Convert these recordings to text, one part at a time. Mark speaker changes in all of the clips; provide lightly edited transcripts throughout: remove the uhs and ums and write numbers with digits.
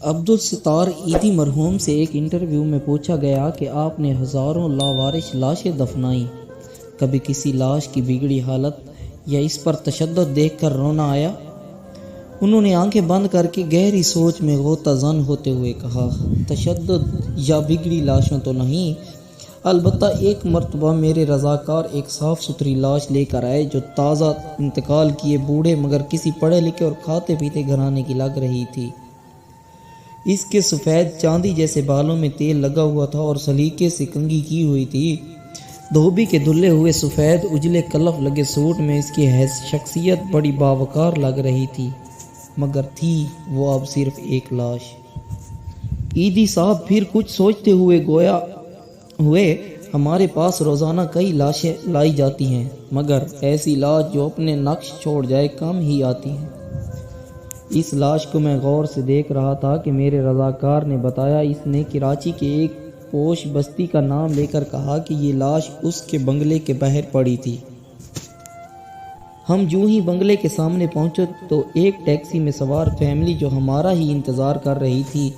Speaker 1: عبدالستار ایدھی مرحوم سے ایک انٹرویو میں پوچھا گیا کہ آپ نے ہزاروں لاوارث لاشیں دفنائیں، کبھی کسی لاش کی بگڑی حالت یا اس پر تشدد دیکھ کر رونا آیا؟ انہوں نے آنکھیں بند کر کے گہری سوچ میں غوطہ زن ہوتے ہوئے کہا، تشدد یا بگڑی لاشوں تو نہیں، البتہ ایک مرتبہ میرے رضاکار ایک صاف ستھری لاش لے کر آئے جو تازہ انتقال کیے بوڑھے مگر کسی پڑھے لکھے اور کھاتے پیتے گھرانے کی لگ رہی تھی۔ اس کے سفید چاندی جیسے بالوں میں تیل لگا ہوا تھا اور سلیقے سے کنگھی کی ہوئی تھی۔ دھوبی کے دھلے ہوئے سفید اجلے کلف لگے سوٹ میں اس کی شخصیت بڑی باوقار لگ رہی تھی، مگر تھی وہ اب صرف ایک لاش۔ ایدھی صاحب پھر کچھ سوچتے ہوئے گویا ہمارے پاس روزانہ کئی لاشیں لائی جاتی ہیں، مگر ایسی لاش جو اپنے نقش چھوڑ جائے کم ہی آتی ہیں۔ اس لاش کو میں غور سے دیکھ رہا تھا کہ میرے رضاکار نے بتایا، اس نے کراچی کے ایک پوش بستی کا نام لے کر کہا کہ یہ لاش اس کے بنگلے کے باہر پڑی تھی۔ ہم جو ہی بنگلے کے سامنے پہنچے تو ایک ٹیکسی میں سوار فیملی جو ہمارا ہی انتظار کر رہی تھی،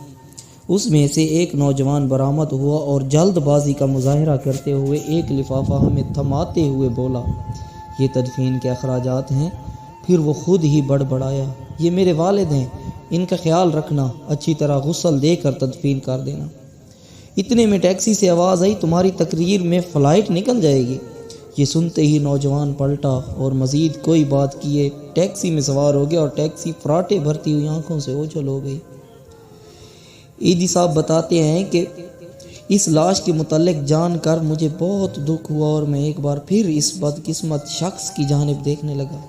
Speaker 1: اس میں سے ایک نوجوان برآمد ہوا اور جلد بازی کا مظاہرہ کرتے ہوئے ایک لفافہ ہمیں تھماتے ہوئے بولا، یہ تدفین کے اخراجات ہیں۔ پھر وہ خود ہی بڑبڑایا، یہ میرے والد ہیں، ان کا خیال رکھنا، اچھی طرح غسل دے کر تدفین کر دینا۔ اتنے میں ٹیکسی سے آواز آئی، تمہاری تقریر میں فلائٹ نکل جائے گی۔ یہ سنتے ہی نوجوان پلٹا اور مزید کوئی بات کیے ٹیکسی میں سوار ہو گیا اور ٹیکسی فراٹے بھرتی ہوئی آنکھوں سے اوجھل ہو گئی۔ ایدھی صاحب بتاتے ہیں کہ اس لاش کے متعلق جان کر مجھے بہت دکھ ہوا اور میں ایک بار پھر اس بدقسمت شخص کی جانب دیکھنے لگا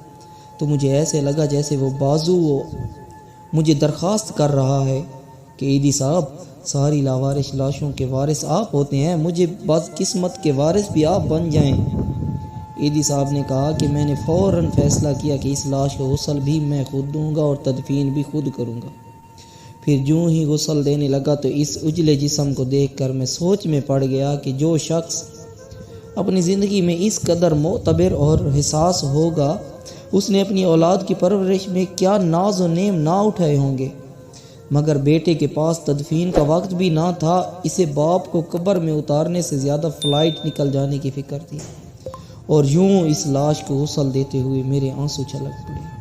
Speaker 1: تو مجھے ایسے لگا جیسے وہ بازو مجھے درخواست کر رہا ہے کہ ایدھی صاحب، ساری لاوارث لاشوں کے وارث آپ ہوتے ہیں، مجھے بدقسمت کے وارث بھی آپ بن جائیں۔ ایدھی صاحب نے کہا کہ میں نے فوراً فیصلہ کیا کہ اس لاش کا غسل بھی میں خود دوں گا اور تدفین بھی خود کروں گا۔ پھر جوں ہی غسل دینے لگا تو اس اجلے جسم کو دیکھ کر میں سوچ میں پڑ گیا کہ جو شخص اپنی زندگی میں اس قدر معتبر اور حساس ہوگا، اس نے اپنی اولاد کی پرورش میں کیا ناز و نیم نہ اٹھائے ہوں گے، مگر بیٹے کے پاس تدفین کا وقت بھی نہ تھا۔ اسے باپ کو قبر میں اتارنے سے زیادہ فلائٹ نکل جانے کی فکر تھی، اور یوں اس لاش کو غسل دیتے ہوئے میرے آنسو چھلک پڑے۔